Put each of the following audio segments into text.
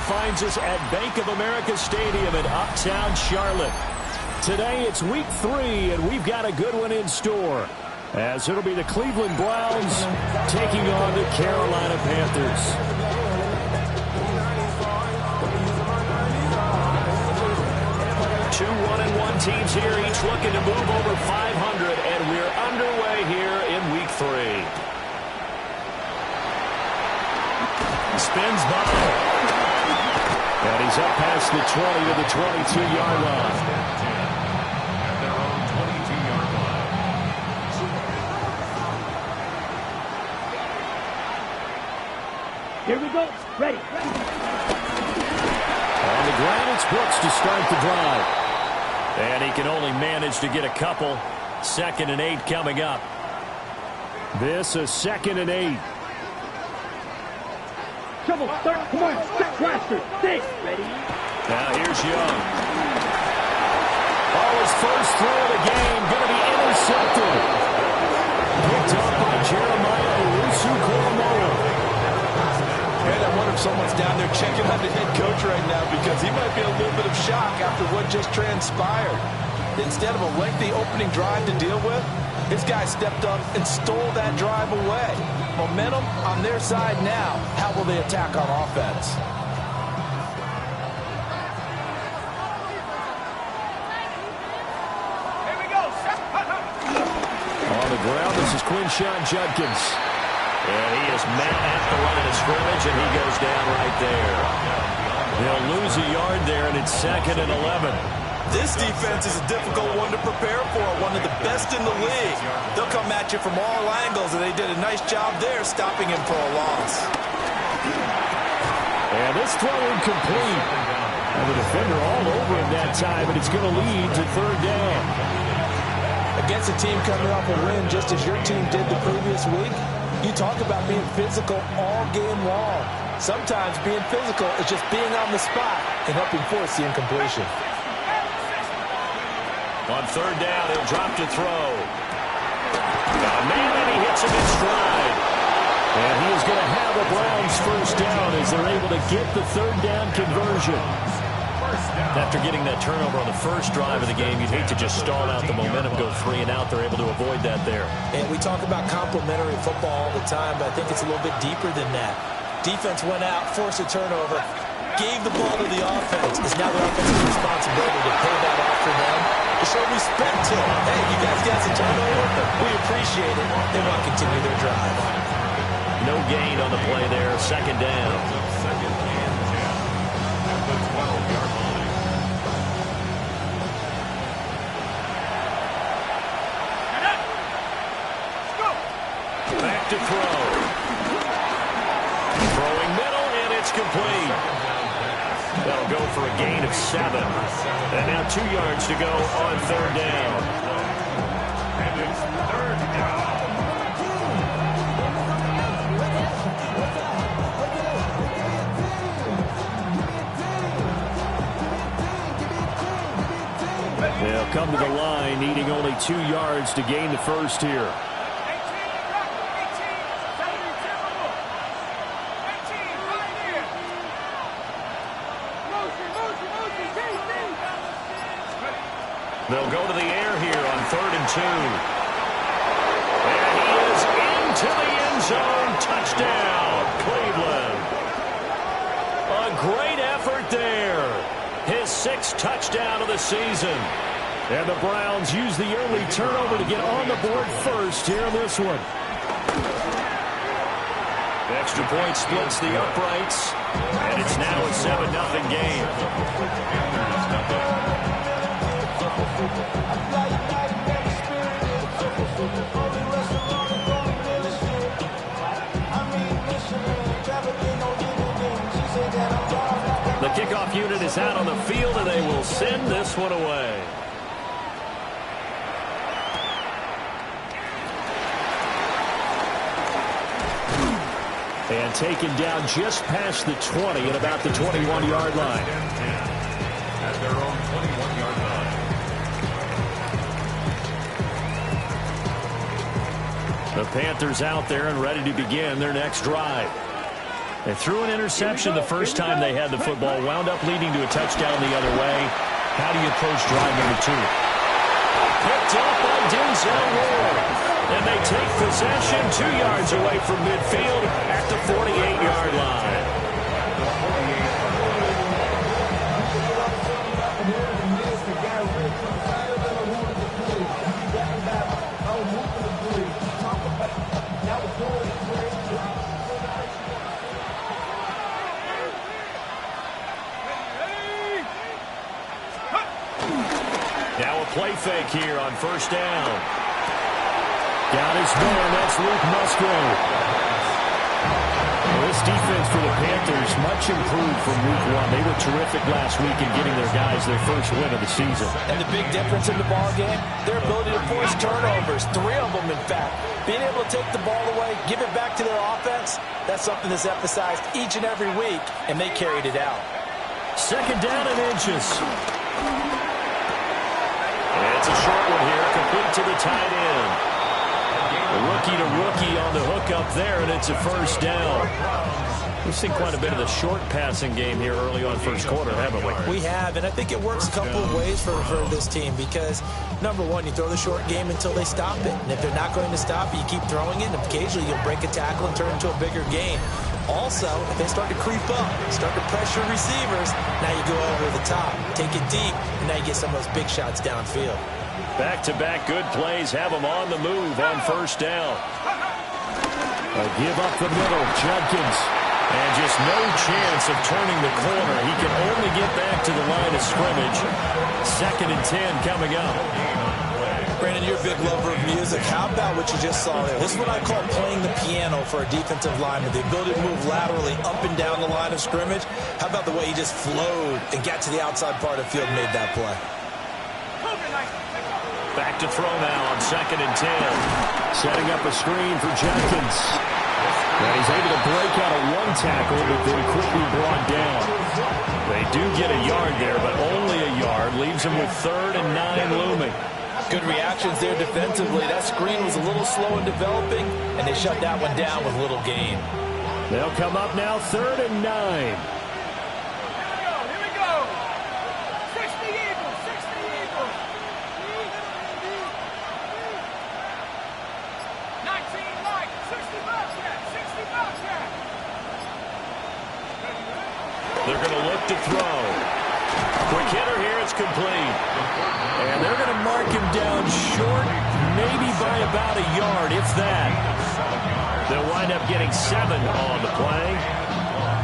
finds us at Bank of America Stadium in Uptown Charlotte. Today it's week 3, and we've got a good one in store, as it'll be the Cleveland Browns taking on the Carolina Panthers. Two 1-1 teams here, each looking to move over 500, and we're underway here in week 3. He spins by, and he's up past the 20 to the 22-yard line. At their own 22-yard line. Here we go. Ready. On the ground, it's Brooks to start the drive. And he can only manage to get a couple. 2nd and 8 coming up. This is 2nd and 8. Trouble, start, come on, step blaster, stay, ready. Now here's Young. Oh, his first throw of the game, going to be intercepted. Picked up by Jeremiah Owusu-Koramoah. And I wonder if someone's down there checking on the head coach right now, because he might be a little bit of shock after what just transpired. Instead of a lengthy opening drive to deal with, his guy stepped up and stole that drive away. Momentum on their side now. How will they attack on offense? Here we go. On the ground, this is Quinshon Judkins. And he is met at the line of scrimmage, and he goes down right there. They'll lose a yard there, and it's 2nd and 11. This defense is a difficult one to prepare for, one of the best in the league. They'll come at you from all angles, and they did a nice job there stopping him for a loss. And this throw incomplete. And the defender all over him that time, and it's going to lead to 3rd down. Against a team coming off a win just as your team did the previous week, you talk about being physical all game long. Sometimes being physical is just being on the spot and helping force the incompletion. On 3rd down, he'll drop to throw. And he hits him in stride. And he is going to have the Browns first down as they're able to get the 3rd down conversion. After getting that turnover on the first drive of the game, you'd hate to just stall out the momentum, go 3 and out. They're able to avoid that there. And we talk about complementary football all the time, but I think it's a little bit deeper than that. Defense went out, forced a turnover, gave the ball to the offense. It's now their offensive responsibility to pay that off for them, to show respect to them. Hey, you guys got some turnover? We appreciate it. They want to continue their drive. No gain on the play there. 2nd down. Back to throw. Throwing middle, and it's complete. That'll go for a gain of 7. And now 2 yards to go on 3rd down. And it's 3rd down. They'll come to the line, needing only 2 yards to gain the first here. They'll go to the air here on 3rd and 2. And he is into the end zone. Touchdown, Cleveland. A great effort there. His 6th touchdown of the season. And the Browns use the early turnover to get on the board first here in this one. Extra point splits the uprights. And it's now a 7-0 game. The kickoff unit is out on the field, and they will send this one away. And taken down just past the 20 at about the 21-yard line. At their own 21-yard line. The Panthers out there and ready to begin their next drive. They threw an interception the first time they had the football, wound up leading to a touchdown the other way. How do you approach drive number 2? Picked up by Denzel Ward. And they take possession 2 yards away from midfield at the 48-yard line. Now a play fake here on first down. Got his man, that's Luke Musgrave. Well, this defense for the Panthers, much improved from week 1. They were terrific last week in getting their guys their first win of the season. And the big difference in the ball game, their ability to force turnovers, 3 of them in fact. Being able to take the ball away, give it back to their offense, that's something that's emphasized each and every week, and they carried it out. Second down and inches. It's a short one here, complete to the tight end. Rookie to rookie on the hook up there, and it's a first down. We've seen quite a bit of the short passing game here early on first quarter, haven't we? We have, and I think it works a couple of ways for this team because, number one, you throw the short game until they stop it. And if they're not going to stop it, you keep throwing it, and occasionally you'll break a tackle and turn it into a bigger gain. Also, if they start to creep up, start to pressure receivers, now you go over the top, take it deep, and now you get some of those big shots downfield. Back-to-back good plays have them on the move on first down. A give up the middle, Judkins. And just no chance of turning the corner. He can only get back to the line of scrimmage. 2nd and 10 coming up. Brandon, you're a big lover of music. How about what you just saw there? This is what I call playing the piano for a defensive lineman. The ability to move laterally up and down the line of scrimmage. How about the way he just flowed and got to the outside part of the field and made that play? Back to throw now on 2nd and 10. Setting up a screen for Jenkins. And he's able to break out of one tackle, but then quickly brought down. They do get a yard there, but only a yard. Leaves them with 3rd and 9 looming. Good reactions there defensively. That screen was a little slow in developing, and they shut that one down with little gain. They'll come up now 3rd and 9. They're going to look to throw. Quick hitter here, it's complete. And they're going to mark him down short, maybe by about a yard, if that. They'll wind up getting 7 on the play.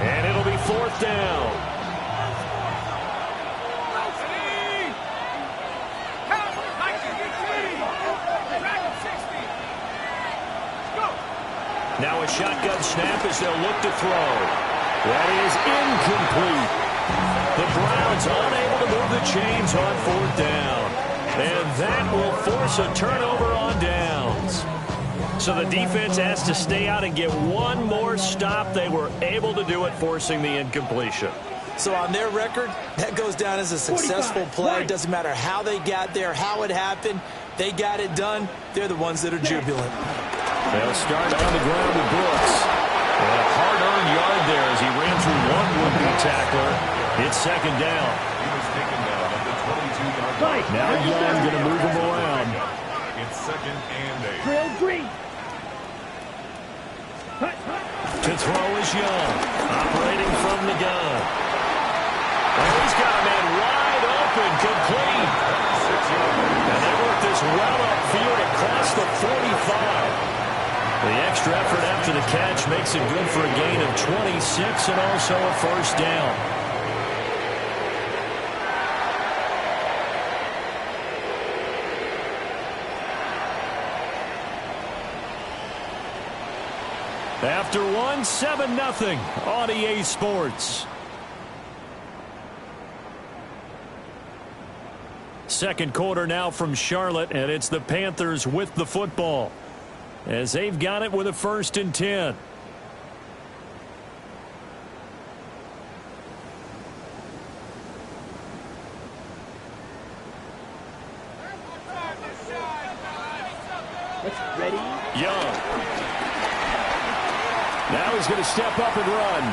And it'll be 4th down. Now a shotgun snap as they'll look to throw. That is incomplete. The Browns unable to move the chains on 4th down. And that will force a turnover on downs. So the defense has to stay out and get one more stop. They were able to do it, forcing the incompletion. So on their record, that goes down as a successful play. It doesn't matter how they got there, how it happened. They got it done. They're the ones that are jubilant. They'll start on the ground with Brooks. And a hard-earned yard there as he ran through one would-be tackler. It's 2nd down. Now Young going to move him around. It's 2nd and 8. Drill green. To throw is Young, operating from the gun. And he's got a man wide open, complete. And they work this well upfield across the 45. The extra effort after the catch makes it good for a gain of 26 and also a first down. After one, 7-0 on EA Sports. Second quarter now from Charlotte, and it's the Panthers with the football, as they've got it with a 1st and 10. Ready? Young. Now he's going to step up and run.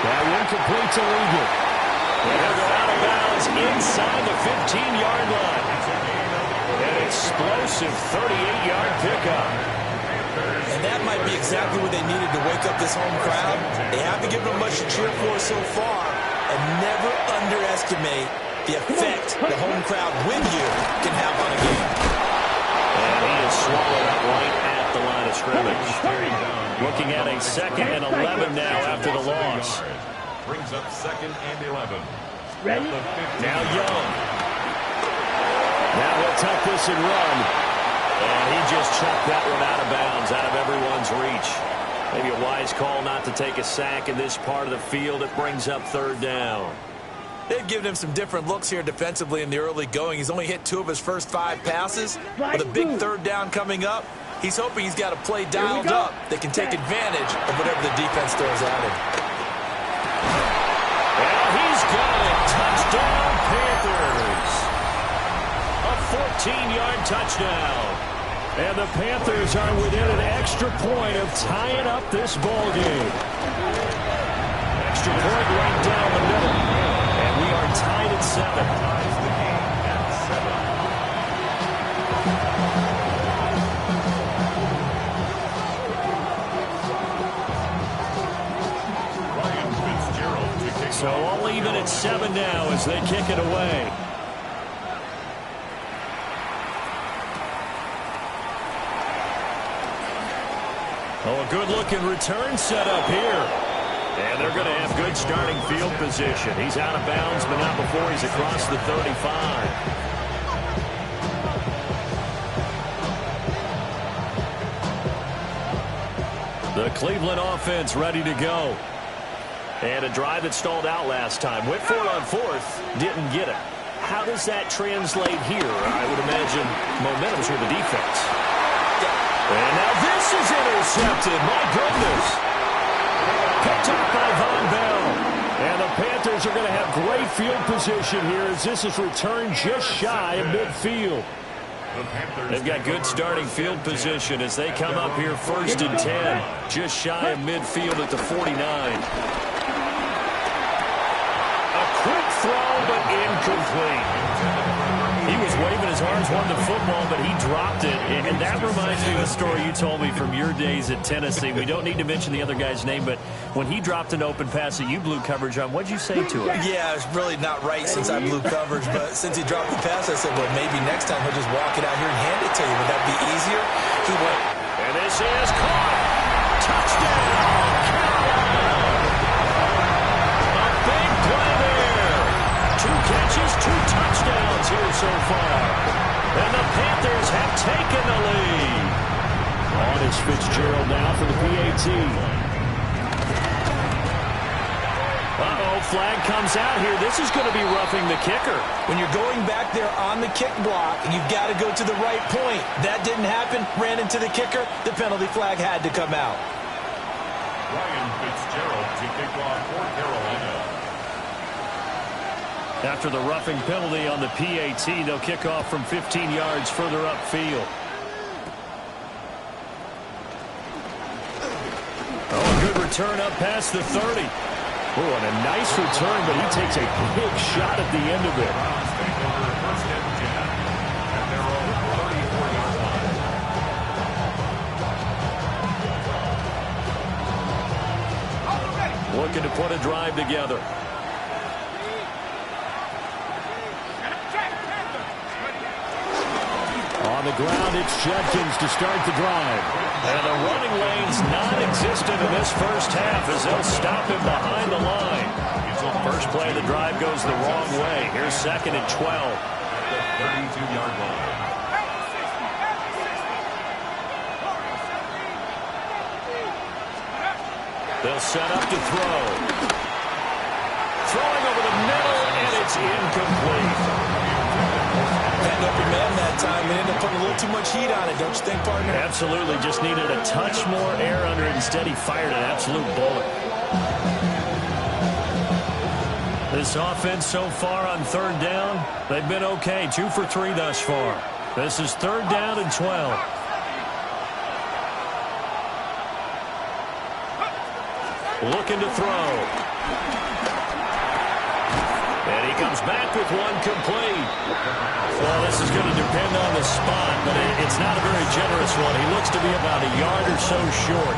That incomplete to Legion. And he'll go out of bounds inside the 15-yard line. An explosive 38-yard pickup. And that might be exactly what they needed to wake up this home crowd. They haven't given them much to cheer for so far. And never underestimate the effect the home crowd with you can have on a game. And he is swallowed up right at the line of scrimmage. Looking at a 2nd and 11 now after the loss. Brings up 2nd and 11. Ready? Now Young. Now he'll tuck this and run. And he just chucked that one out of bounds, out of everyone's reach. Maybe a wise call not to take a sack in this part of the field. It brings up 3rd down. They've given him some different looks here defensively in the early going. He's only hit 2 of his first 5 passes. With a big 3rd down coming up, he's hoping he's got a play dialed up that can take advantage of whatever the defense throws at him. And he's got it. Touchdown, Panthers. A 14-yard touchdown. And the Panthers are within an extra point of tying up this ball game. Extra point right down the middle. And we are tied at 7. So all even at 7 now as they kick it away. Oh, a good-looking return set up here. And they're going to have good starting field position. He's out of bounds, but not before he's across the 35. The Cleveland offense ready to go. And a drive that stalled out last time. Went for it on 4th, didn't get it. How does that translate here? I would imagine momentum's with the defense. And now this is intercepted. My goodness. Picked up by Von Bell. And the Panthers are going to have great field position here as this is returned just shy of midfield. They've got good starting field position as they come up here 1st and 10. Just shy of midfield at the 49. Quick throw, but incomplete. He was waving his arms, wanting the football, but he dropped it. And that reminds me of a story you told me from your days at Tennessee. We don't need to mention the other guy's name, but when he dropped an open pass that you blew coverage on, what'd you say to him? Yeah, it's really not right since I blew coverage, but since he dropped the pass, I said, well, maybe next time he'll just walk it out here and hand it to you. Would that be easier? He went. And this is caught. Touchdown, Carolina. A big play there. 2 catches, 2 touchdowns here so far. And the Panthers have taken the lead. On is Fitzgerald now for the PAT. Uh-oh, flag comes out here. This is going to be roughing the kicker. When you're going back there on the kick block, you've got to go to the right point. That didn't happen. Ran into the kicker. The penalty flag had to come out. Ryan Fitzgerald to kick off for Carolina. After the roughing penalty on the PAT, they'll kick off from 15 yards further upfield. Oh, a good return up past the 30. Oh, and a nice return, but he takes a big shot at the end of it. First and 10 at their own 34-yard line. Looking to put a drive together. On the ground, it's Judkins to start the drive. And the running lane's non-existent in this first half as they'll stop him behind the line. First play of the drive goes the wrong way. Here's 2nd and 12. The 32-yard line. They'll set up to throw. Throwing over the middle, and it's incomplete. Had an open man that time and ended up putting a little too much heat on it, don't you think, partner? Absolutely. Just needed a touch more air under it. Instead, he fired an absolute bullet. This offense so far on 3rd down, they've been okay. 2 for 3 thus far. This is 3rd down and 12. Looking to throw. And he comes back with one complete. Well, this is going to depend on the spot, but it's not a very generous one. He looks to be about a yard or so short.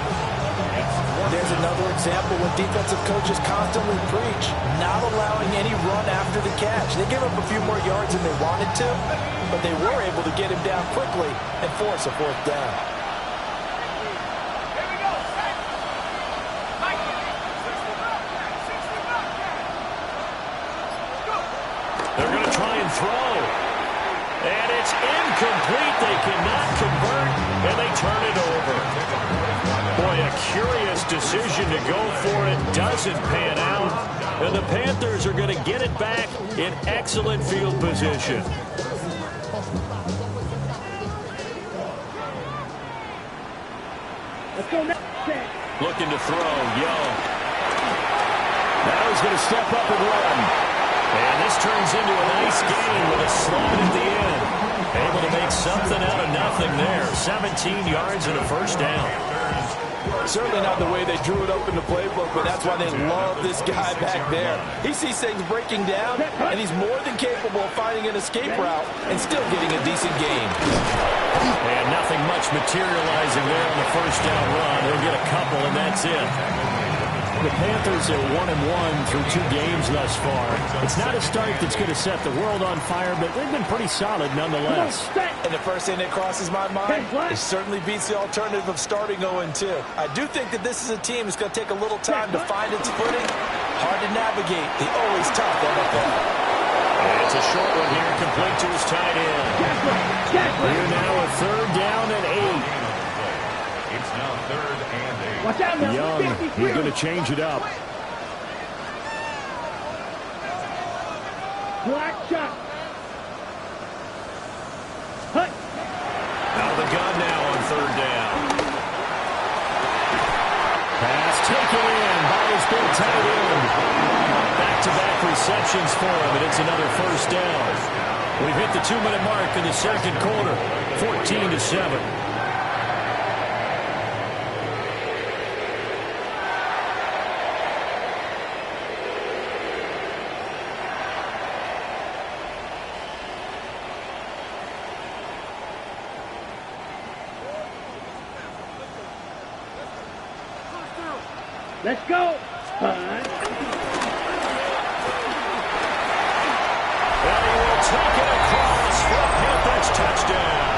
There's another example when defensive coaches constantly preach, not allowing any run after the catch. They gave up a few more yards than they wanted to, but they were able to get him down quickly and force a fourth down. They're going to try and throw. And it's incomplete. They cannot convert, and they turn it over. Boy, a curious decision to go for it. Doesn't pan out. And the Panthers are going to get it back in excellent field position. Let's go now. Looking to throw. Young. Now he's going to step up and run. And this turns into a nice game with a slide at the end. Able to make something out of nothing there. 17 yards and a first down. Certainly not the way they drew it up in the playbook, but that's why they love this guy back there. He sees things breaking down, and he's more than capable of finding an escape route and still getting a decent game. And nothing much materializing there on the first down run. He'll get a couple, and that's it. The Panthers are 1-1 through 2 games thus far. It's not a start that's going to set the world on fire, but they've been pretty solid nonetheless. And the first thing that crosses my mind, it certainly beats the alternative of starting 0-2. I do think that this is a team that's going to take a little time to find its footing. Hard to navigate the always tough NFL. And it's a short one here, complete to his tight end. We're now a third down and 8. It's now 3rd and 8. Watch out now. Young, he's going to change it up. Black shot. Hut. Out of the gun now on 3rd down. Pass taken in by his big tight end. Back-to-back receptions for him, and it's another first down. We've hit the 2-minute mark in the second quarter, 14-7. Let's go. And he will take it across for a Panthers touchdown.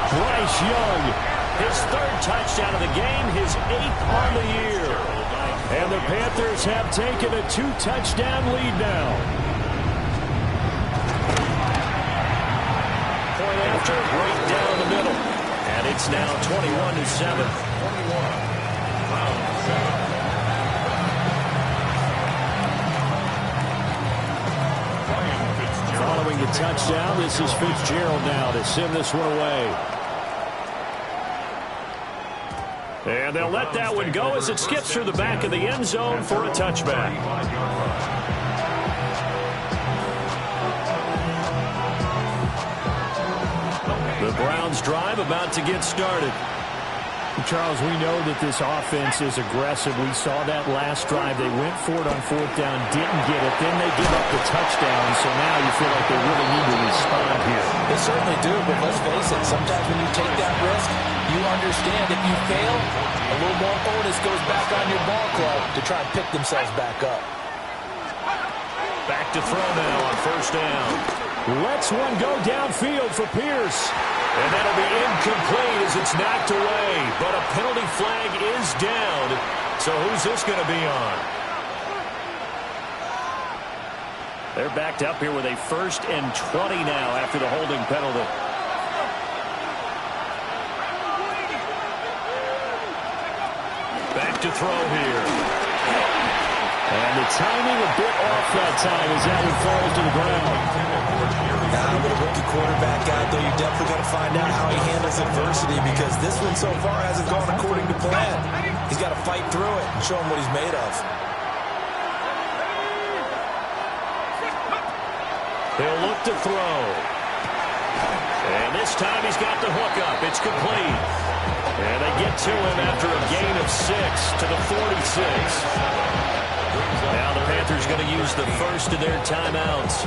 Bryce Young, his 3rd touchdown of the game, his 8th on the year. And the Panthers have taken a 2-touchdown lead now. Point after, right down the middle. And it's now 21-7. Following the touchdown, this is Fitzgerald now to send this one away. And they'll let that one go as it skips through the back of the end zone for a touchback. The Browns drive about to get started. Charles, we know that this offense is aggressive. We saw that last drive. They went for it on 4th down, didn't get it. Then they give up the touchdown, so now you feel like they really need to respond here. They certainly do, but let's face it, sometimes when you take that risk, you understand if you fail, a little more onus goes back on your ball club to try and pick themselves back up. Back to throw now on 1st down. Lets one go downfield for Pierce. And that'll be incomplete as it's knocked away. But a penalty flag is down. So who's this going to be on? They're backed up here with a 1st and 20 now after the holding penalty. Back to throw here. And the timing a bit off that time as that one falls to the ground. With a rookie quarterback out there, you definitely got to find out how he handles adversity because this one so far hasn't gone according to plan. He's got to fight through it and show him what he's made of. He'll look to throw. And this time he's got the hook up. It's complete. And they get to him after a gain of 6 to the 46. Now the Panthers going to use the first of their timeouts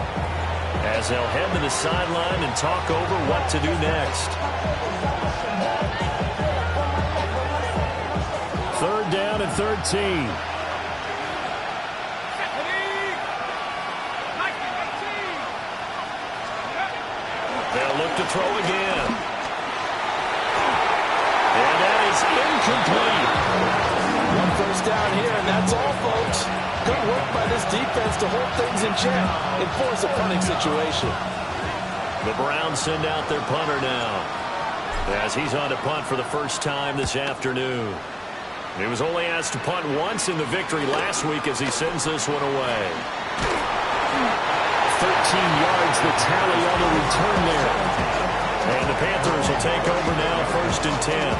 as they'll head to the sideline and talk over what to do next. Third down and 13. They'll look to throw again. And that is incomplete. One first down here, and that's all, folks. Good work by this defense to hold things in check and force a punting situation. The Browns send out their punter now as he's on to punt for the first time this afternoon. He was only asked to punt once in the victory last week as he sends this one away. 13 yards the tally on the return there. And the Panthers will take over now, first and 10.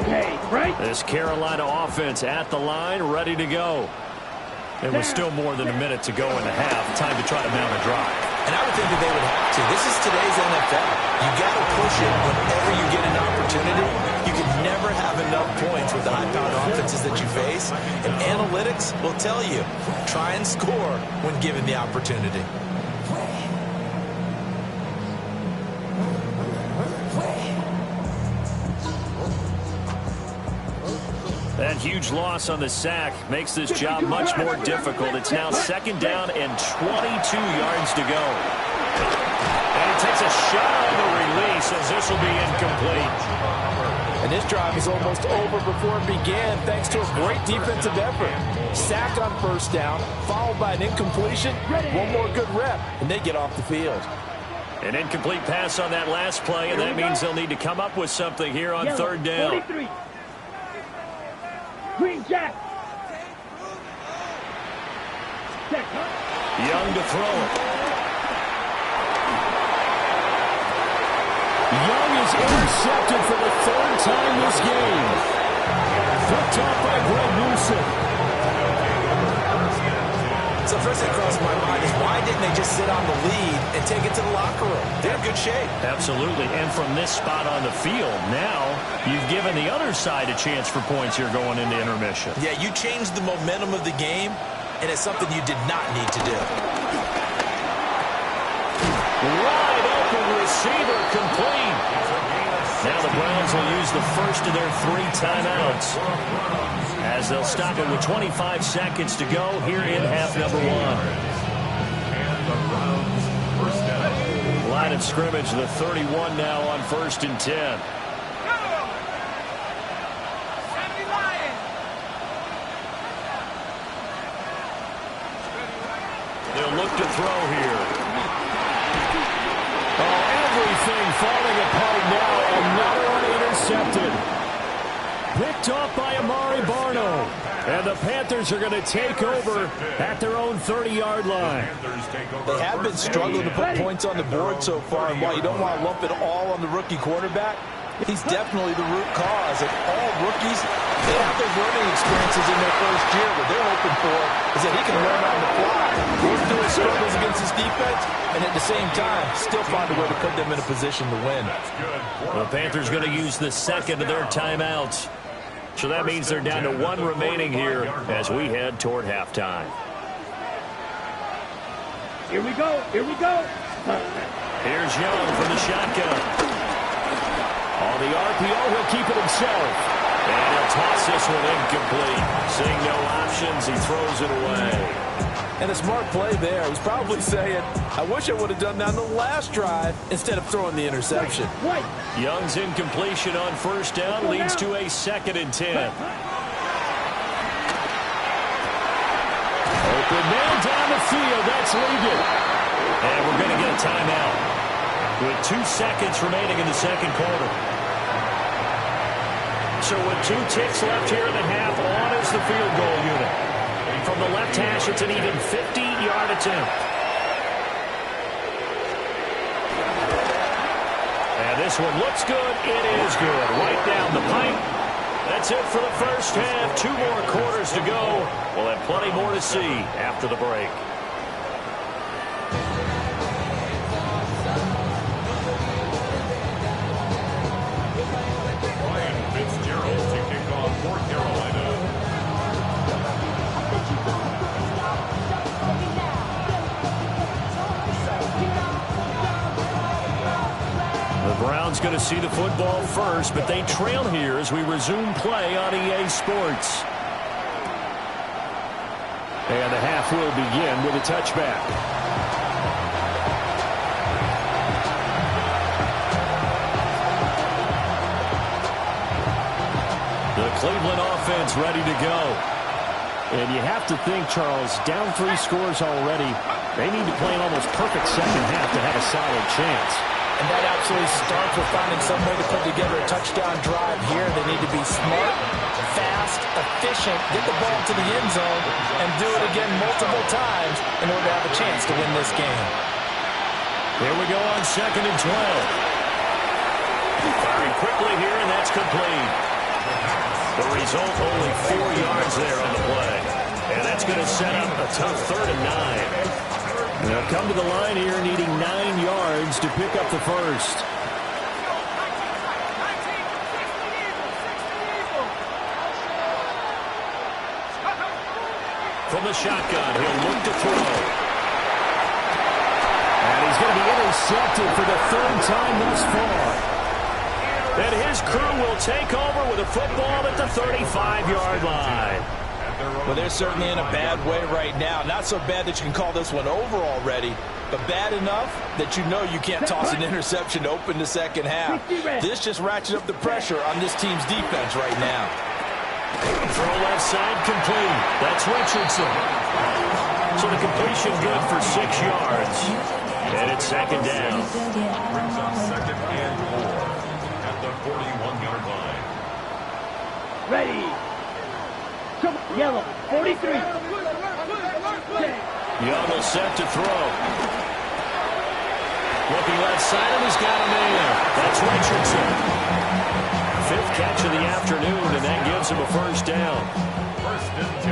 Okay, right? This Carolina offense at the line, ready to go. And with still more than a minute to go in the half, time to try to mount a drive. And I would think that they would have to. This is today's NFL. You got to push it whenever you get an opportunity. You can never have enough points with the high-powered offenses that you face. And analytics will tell you, try and score when given the opportunity. That huge loss on the sack makes this job much more difficult. It's now second down and 22 yards to go. And he takes a shot on the release as this will be incomplete. And this drive is almost over before it began thanks to a great defensive effort. Sack on first down, followed by an incompletion. One more good rep, and they get off the field. An incomplete pass on that last play, and that means they'll need to come up with something here on third down. 43. Green Jack. Young to throw it. Young is intercepted for the third time this game. Picked off by Greg Newsom. So first thing that crossed my mind is why didn't they just sit on the lead and take it to the locker room? They're in good shape. Absolutely, and from this spot on the field, now you've given the other side a chance for points here going into intermission. Yeah, you changed the momentum of the game, and it's something you did not need to do. Wide open receiver complete. Now the Browns will use the first of their 3 timeouts as they'll stop it with 25 seconds to go here in half number 1. Line of scrimmage, the 31 now on first and 10. They'll look to throw here. Oh, everything falling apart now. Another one intercepted. Picked off by Amari Barno. And the Panthers are going to take over at their own 30-yard line. They have been struggling to put points on the board so far, and while you don't want to lump it all on the rookie quarterback, he's definitely the root cause. And all rookies, they have their learning experiences in their first year. What they're hoping for is that he can learn on the fly, work through his struggles against his defense, and at the same time, still find a way to put them in a position to win. The Panthers going to use the second of their timeouts. So that means they're down to 1 remaining here as we head toward halftime. Here we go. Here we go. Here's Young from the shotgun. On the RPO, he'll keep it himself. And he'll toss this one incomplete. Seeing no options, he throws it away. And a smart play there. He's probably saying, I wish I would have done that on the last drive instead of throwing the interception. Young's incompletion on first down leads to a second and 10. Open man down the field. That's legal. And we're going to get a timeout with 2 seconds remaining in the second quarter. So with 2 ticks left here in the half, on is the field goal unit. From the left hash, it's an even 50-yard attempt. And this one looks good. It is good. Right down the pipe. That's it for the first half. 2 more quarters to go. We'll have plenty more to see after the break. going to see the football first, but they trail here as we resume play on EA Sports. And the half will begin with a touchback. The Cleveland offense ready to go. And you have to think, Charles, down 3 scores already. They need to play an almost perfect second half to have a solid chance. And that absolutely starts with finding some way to put together a touchdown drive here. They need to be smart, fast, efficient, get the ball to the end zone, and do it again multiple times in order to have a chance to win this game. Here we go on 2nd and 12. Firing quickly here, and that's complete. The result, only 4 yards there on the play. And that's going to set up a tough 3rd and 9. They'll come to the line here needing 9 yards to pick up the first. From the shotgun, he'll look to throw. And he's going to be intercepted for the 3rd time thus far. And his crew will take over with a football at the 35-yard line. Well, they're certainly in a bad way right now. Not so bad that you can call this one over already, but bad enough that you know you can't toss an interception to open the second half. This just ratchets up the pressure on this team's defense right now. Throw left side complete. That's Richardson. So the completion good for 6 yards. And it's 2nd down. Brings up 2nd and 4 at the 41-yard line. Ready. Come on, yellow, 43. Young will set to throw. Looking left side, and he's got a man. That's Richardson. 5th catch of the afternoon, and that gives him a 1st down.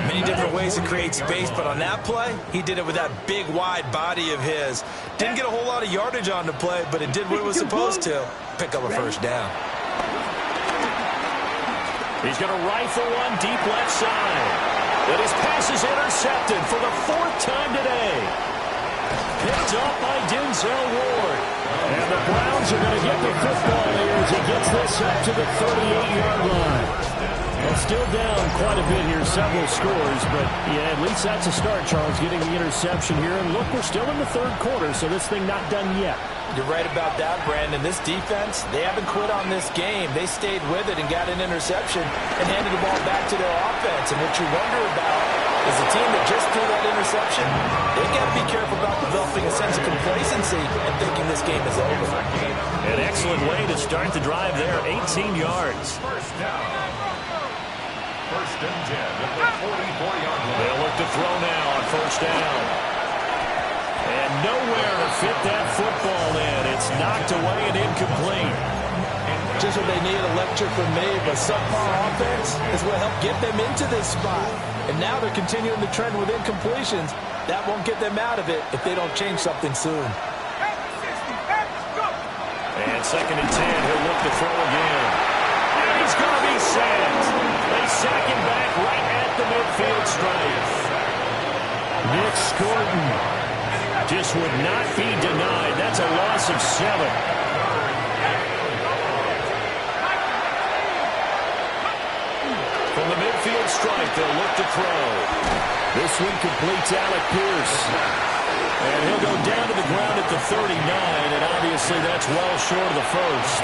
Many different ways to create space, but on that play, he did it with that big, wide body of his. Didn't get a whole lot of yardage on the play, but it did what it was supposed to. Pick up a 1st down. He's going to rifle one deep left side. And his pass is intercepted for the 4th time today. Picked up by Denzel Ward. And the Browns are going to get the football here as he gets this up to the 38-yard line. Well, still down quite a bit here, several scores, but yeah, at least that's a start, Charles, getting the interception here. And look, we're still in the 3rd quarter, so this thing not done yet. You're right about that, Brandon. This defense, they haven't quit on this game. They stayed with it and got an interception and handed the ball back to their offense. And what you wonder about is the team that just threw that interception, they got to be careful about developing a sense of complacency and thinking this game is over. An excellent way to start the drive there, 18 yards. 1st down. 1st and 10 at the 44-yard line. They'll look to throw now on 1st down. And nowhere to fit that football in. It's knocked away and incomplete. Just what they need, a lecture from me, but subpar offense is what helped get them into this spot. And now they're continuing the trend with incompletions. That won't get them out of it if they don't change something soon. And 2nd and 10, he'll look to throw again. And he's going to be sacked. They sack him back right at the midfield stripe. Nick Scorton just would not be denied. That's a loss of 7. From the midfield stripe, they'll look to throw. This one completes Alec Pierce. And he'll go down to the ground at the 39, and obviously that's well short of the 1st.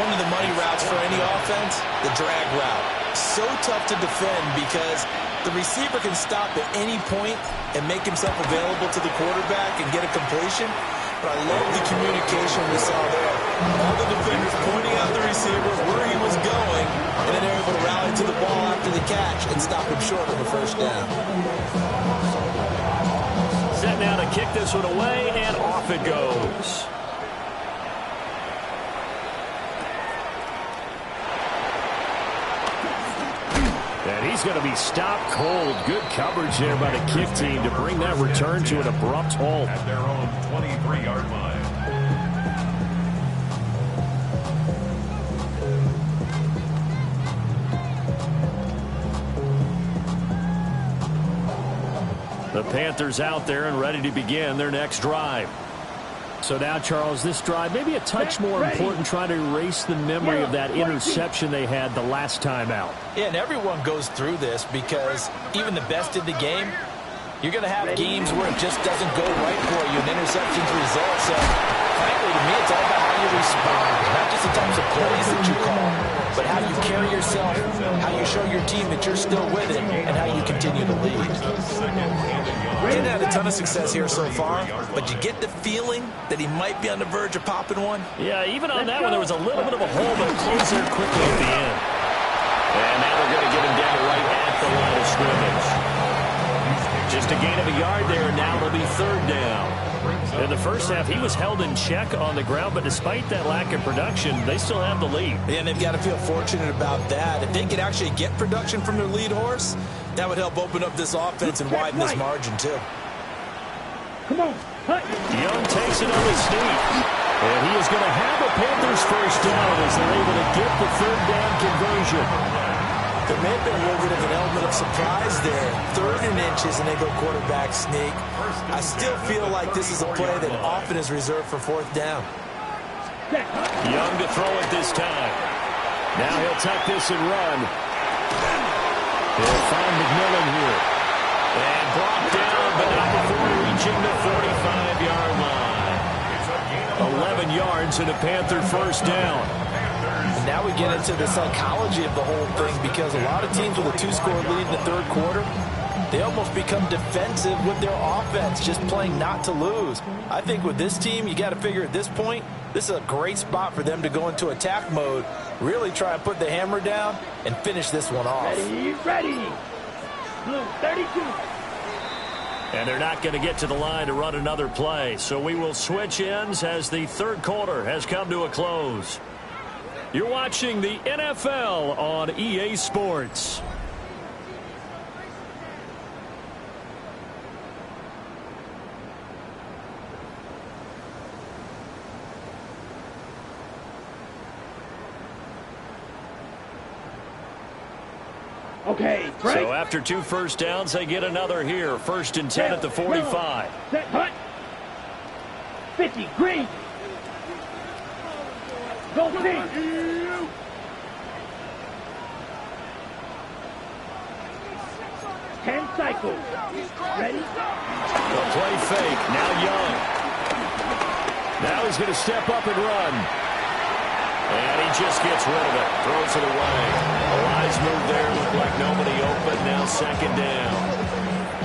One of the money routes for any offense, the drag route. So tough to defend because the receiver can stop at any point and make himself available to the quarterback and get a completion. But I love the communication we saw there. All the defenders pointing out the receiver where he was going, and then they're able to rally to the ball after the catch and stop him short of a 1st down. Set now to kick this one away, and off it goes. And he's going to be stopped cold. Good coverage there by the kick team to bring that return to an abrupt halt. At their own 23-yard line. The Panthers out there and ready to begin their next drive. So now, Charles, this drive maybe a touch more important, trying to erase the memory of that interception they had the last time out. Yeah, and everyone goes through this because even the best in the game, you're going to have games where it just doesn't go right for you, and interceptions result. So, frankly, to me, it's all about how you respond, not just the types of plays that you call, but how you carry yourself, how you show your team that you're still with it, and how you continue to lead. Didn't have a ton of success here so far, but you get the feeling that he might be on the verge of popping one. Yeah, even on that one, there was a little bit of a hole, but it closed there quickly at the end. And now they're going to get him down right at the line of scrimmage. Just a gain of a yard there, and now it'll be third down. In the first half, he was held in check on the ground, but despite that lack of production, they still have the lead. And they've got to feel fortunate about that. If they could actually get production from their lead horse, that would help open up this offense and widen this margin, too. Come on. Young takes it on the sneak. And he is going to have a Panthers first down as they're able to get the third down conversion. There may have been a little bit of an element of surprise there. 3rd and inches, and they go quarterback sneak. I still feel like this is a play that often is reserved for 4th down. Young to throw it this time. Now he'll tuck this and run. He'll find McMillan here. And brought down, but not before reaching the 45-yard line. 11 yards and a Panther first down. And now we get into the psychology of the whole thing, because a lot of teams with a 2-score lead in the 3rd quarter, they almost become defensive with their offense, just playing not to lose. I think with this team, you got to figure at this point, this is a great spot for them to go into attack mode, really try and put the hammer down and finish this one off. Ready. Blue 32. And they're not going to get to the line to run another play. So we will switch ends as the 3rd quarter has come to a close. You're watching the NFL on EA Sports. Okay, break. So after 2 first downs, they get another here. 1st and 10 at the 45. Set, hut. 50, green. Go team. 10 cycles. Ready? The play fake. Now Young. Now he's going to step up and run. And he just gets rid of it. Throws it away. A wise move there. Looked like nobody open. Now 2nd down.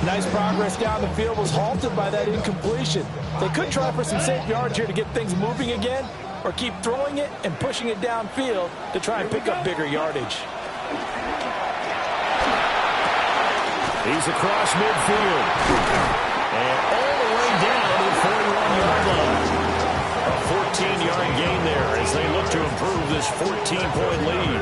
Nice progress down the field, was halted by that incompletion. They could try for some safe yards here to get things moving again, or keep throwing it and pushing it downfield to try and pick up bigger yardage. He's across midfield. And all the way down to the 41-yard line. A 14-yard gain there as they look to improve this 14-point lead.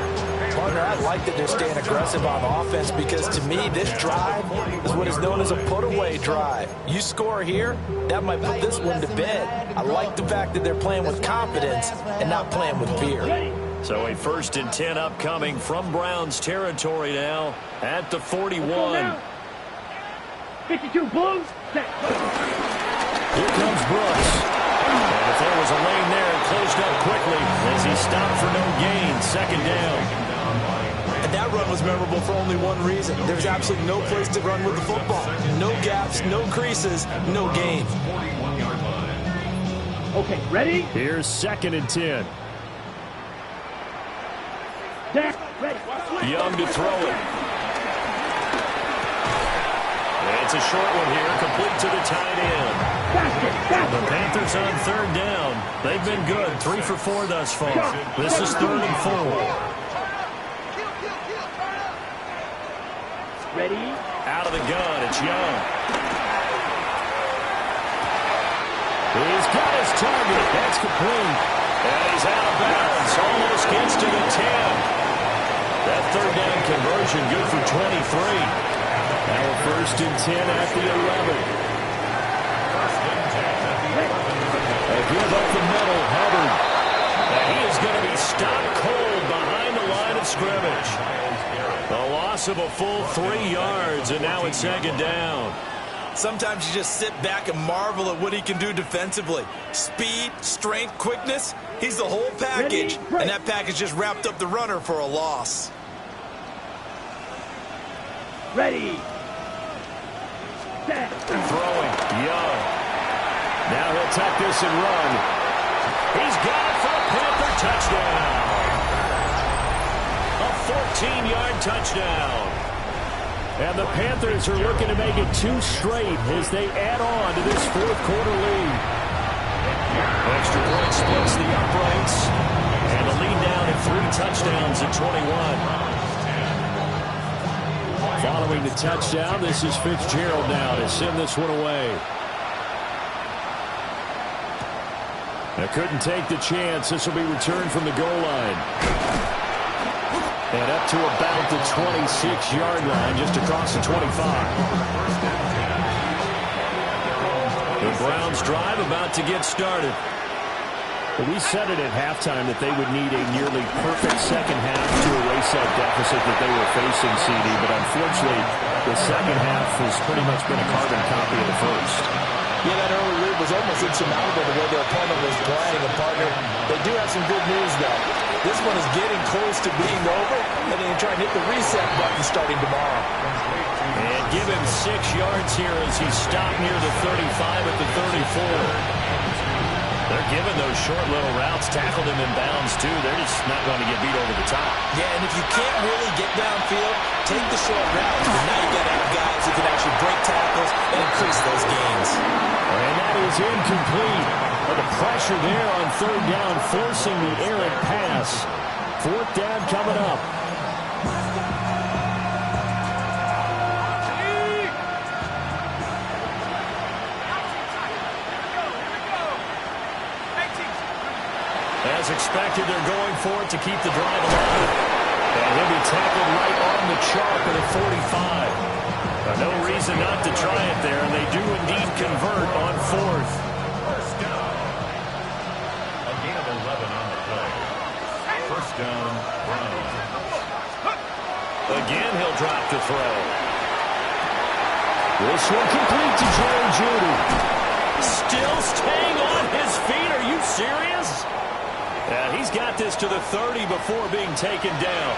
Partner, I like that they're staying aggressive on offense, because to me, this drive is what is known as a put-away drive. You score here, that might put this one to bed. I like the fact that they're playing with confidence and not playing with fear. So a 1st and 10 upcoming from Browns territory now at the 41. 52 blue. Set. Here comes Brooks. And if there was a lane there, it closed up quickly as he stopped for no gain. 2nd down. And that run was memorable for only one reason. There's absolutely no place to run with the football. No gaps, no creases, no gain. Okay, ready? Here's 2nd and 10. Ready. Young to throw it. It's a short one here, complete to the tight end. The Panthers on 3rd down. They've been good, 3 for 4 thus far. This is 3rd and 4. Ready? Out of the gun, it's Young. He's got his target. That's complete. And he's out of bounds. Almost gets to the 10. That 3rd down conversion good for 23. Now a 1st and 10 at the 11. A give up the middle, Hubbard. And he is going to be stopped cold behind the line of scrimmage. A loss of a full 3 yards, and now it's 2nd down. Sometimes you just sit back and marvel at what he can do defensively. Speed, strength, quickness, he's the whole package. And that package just wrapped up the runner for a loss. Ready. Set. Throwing. Young. Now he'll tuck this and run. He's got it for a Panther touchdown. A 14-yard touchdown. And the Panthers are looking to make it 2 straight as they add on to this fourth-quarter lead. Extra point splits the uprights. And the lead down at 3 touchdowns at 21. Following the touchdown, this is Fitzgerald now to send this one away. Now couldn't take the chance. This will be returned from the goal line. And up to about the 26-yard line, just across the 25. The Browns drive about to get started. We said it at halftime that they would need a nearly perfect second half to erase that deficit that they were facing, CD. But unfortunately, the second half has pretty much been a carbon copy of the first. Yeah, that early lead was almost insurmountable the way their opponent was playing. And, partner, they do have some good news, though. This one is getting close to being over, and they can try and hit the reset button starting tomorrow. And give him 6 yards here as he stopped near the 35 at the 34. They're giving those short little routes, tackled him in bounds, too. They're just not going to get beat over the top. Yeah, and if you can't really get downfield, take the short routes. But now you've got to have guys who can actually break tackles and increase those gains. And that is incomplete. But the pressure there on 3rd down, forcing the errant pass. 4th down coming up. As expected, they're going for it to keep the drive alive. And he'll be tackled right on the chalk at the 45. No reason not to try it there, and they do indeed convert on 4th. First down. A gain of 11 on the play. First down, Browns. Again, he'll drop to throw. This one complete to Jerry Jeudy. Still staying on his feet. Are you serious? He's got this to the 30 before being taken down.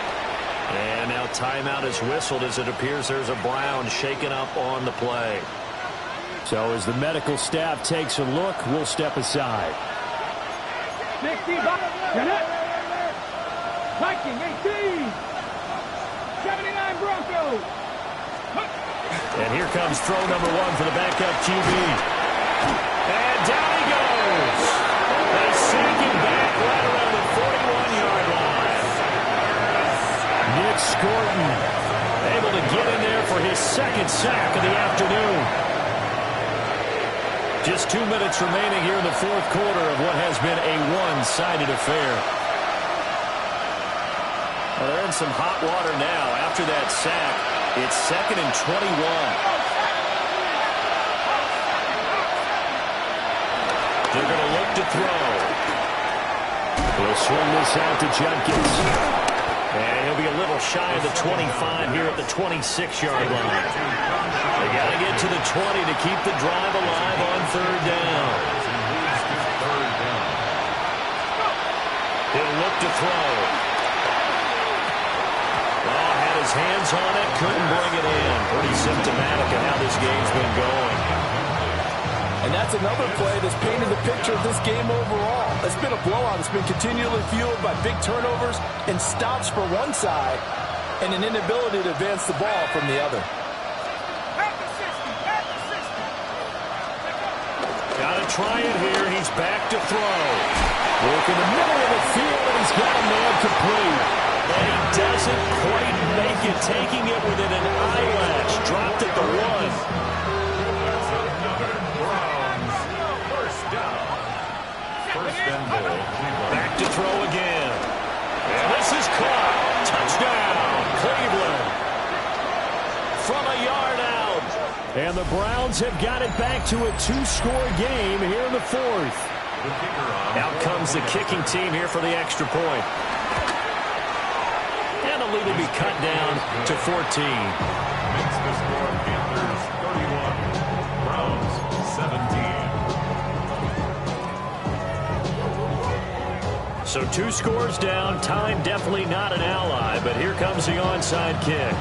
And now timeout is whistled as it appears there's a Brown shaken up on the play. So as the medical staff takes a look, we'll step aside. 60, Viking 18. 79 Broncos. And here comes throw number 1 for the backup QB. And down he goes. They sink him back right around the 41-yard line. Nick Scorton able to get in there for his 2nd sack of the afternoon. Just 2 minutes remaining here in the 4th quarter of what has been a one-sided affair. Well, they're in some hot water now. After that sack, it's 2nd and 21. They're going to look to throw. He'll swing this out to Judkins. And he'll be a little shy of the 25 here at the 26-yard line. They got to get to the 20 to keep the drive alive on 3rd down. He'll look to throw. Oh, had his hands on it, couldn't bring it in. Pretty symptomatic of how this game's been going. And that's another play that's painted the picture of this game overall. It's been a blowout. It's been continually fueled by big turnovers and stops for one side and an inability to advance the ball from the other. Got to try it here. He's back to throw. Work in the middle of the field, and he's got a man complete. And he doesn't quite make it, taking it within an eyelash. Dropped at the 1. Back to throw again. And this is caught. Touchdown, Cleveland. From a yard out. And the Browns have got it back to a 2-score game here in the 4th. Out comes the kicking team here for the extra point. And the lead will be cut down to 14. Makes the score Panthers 31. 17. So 2 scores down. Time definitely not an ally, but here comes the onside kick.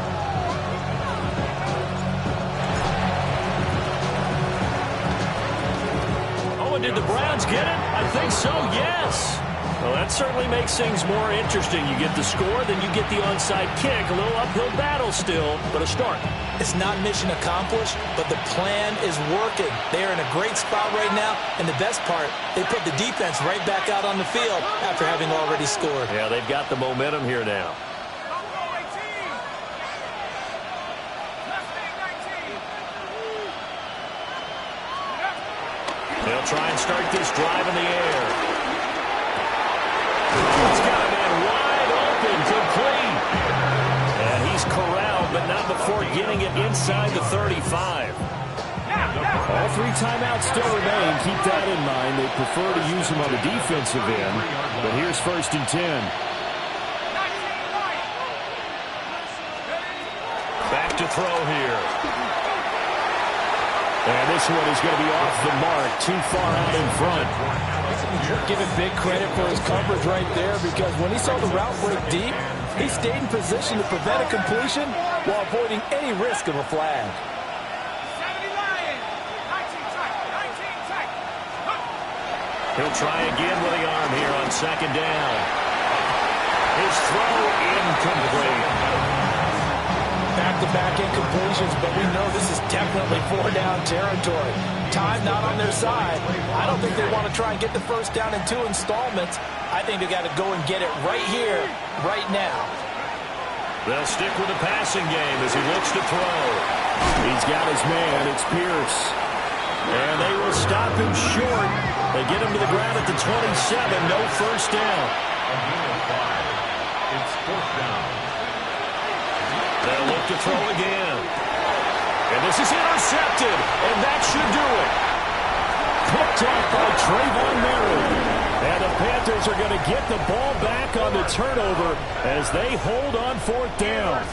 Oh, and did the Browns get it? I think so, yes. Well, that certainly makes things more interesting. You get the score, then you get the onside kick. A little uphill battle still, but a start. It's not mission accomplished, but the plan is working. They are in a great spot right now, and the best part, they put the defense right back out on the field after having already scored. Yeah, they've got the momentum here now. They'll try and start this drive in the air. He's got a man wide open, complete. And he's corralled, but not before getting it inside the 35. All 3 timeouts still remain. Keep that in mind. They prefer to use them on the defensive end. But here's 1st and 10. Back to throw here. And this one is going to be off the mark. Too far out in front. Give him big credit for his coverage right there, because when he saw the route break deep, he stayed in position to prevent a completion while avoiding any risk of a flag. He'll try again with the arm here on 2nd down. His throw incomplete. Back-to-back incompletions, but we know this is definitely 4-down territory. Time not on their side. I don't think they want to try and get the 1st down in 2 installments. I think they got to go and get it right here, right now. They'll stick with the passing game as he looks to throw. He's got his man. It's Pierce. And they will stop him short. They get him to the ground at the 27. No 1st down. It's 4th down. They'll look to throw again. And this is intercepted. And that should do it. Picked off by Trayvon Merritt. And the Panthers are going to get the ball back on the turnover as they hold on 4th down.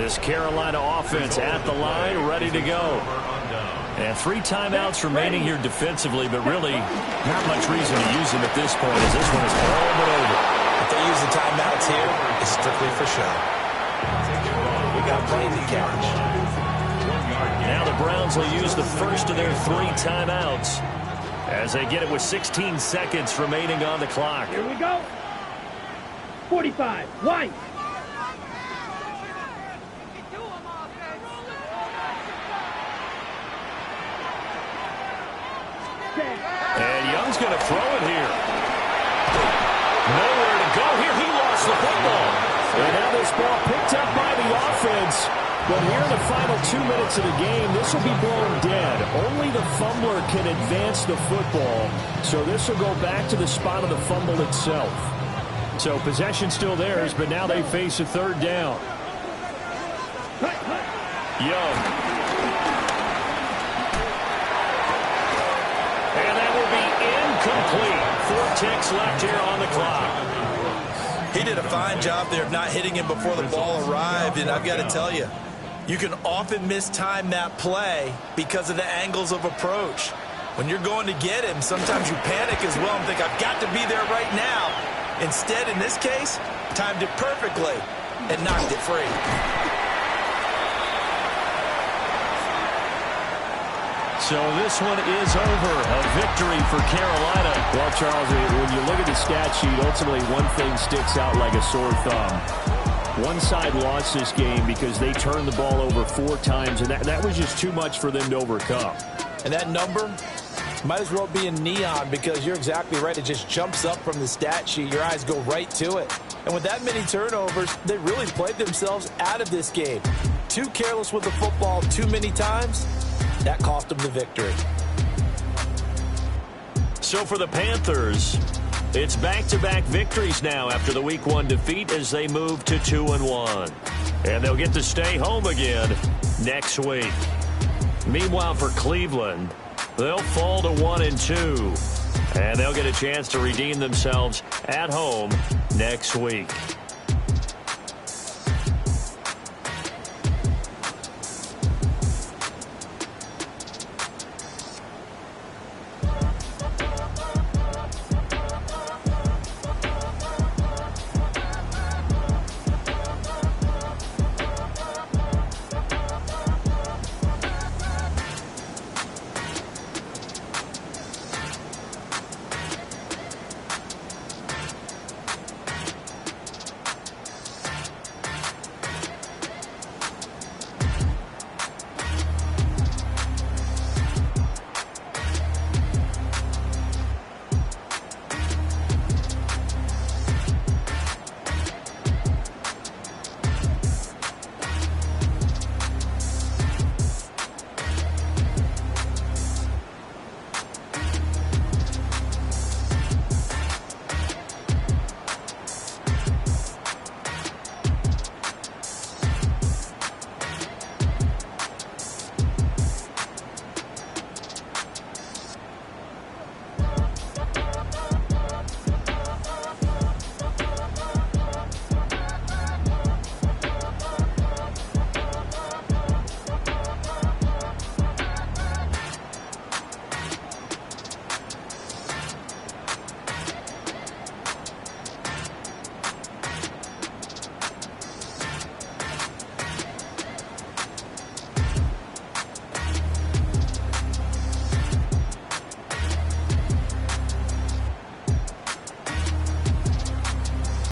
This Carolina offense at the line, ready to go. And 3 timeouts remaining here defensively, but really not much reason to use them at this point as this one is all but over. If they use the timeouts here, it's strictly for show. We got plenty to catch. Now the Browns will use the first of their 3 timeouts as they get it with 16 seconds remaining on the clock. Here we go. 45. White. And Young's going to throw it here. Nowhere to go here. He lost the football. And now this ball picked up by the offense. But here in the final 2 minutes of the game, this will be blown dead. Only the fumbler can advance the football. So this will go back to the spot of the fumble itself. So possession still theirs, but now they face a 3rd down. Young. And that will be incomplete. 4 ticks left here on the clock. He did a fine job there of not hitting him before the ball arrived, and I've got to tell you, you can often mistime that play because of the angles of approach. When you're going to get him, sometimes you panic as well and think, I've got to be there right now. Instead, in this case, timed it perfectly and knocked it free. So this one is over. A victory for Carolina. Well, Charles, when you look at the stat sheet, ultimately one thing sticks out like a sore thumb. One side lost this game because they turned the ball over 4 times, and that was just too much for them to overcome. And that number might as well be in neon because you're exactly right. It just jumps up from the stat sheet. Your eyes go right to it. And with that many turnovers, they really played themselves out of this game. Too careless with the football too many times. That cost them the victory. So for the Panthers, it's back-to-back victories now after the Week 1 defeat as they move to 2-1. And they'll get to stay home again next week. Meanwhile, for Cleveland, they'll fall to 1-2. And they'll get a chance to redeem themselves at home next week.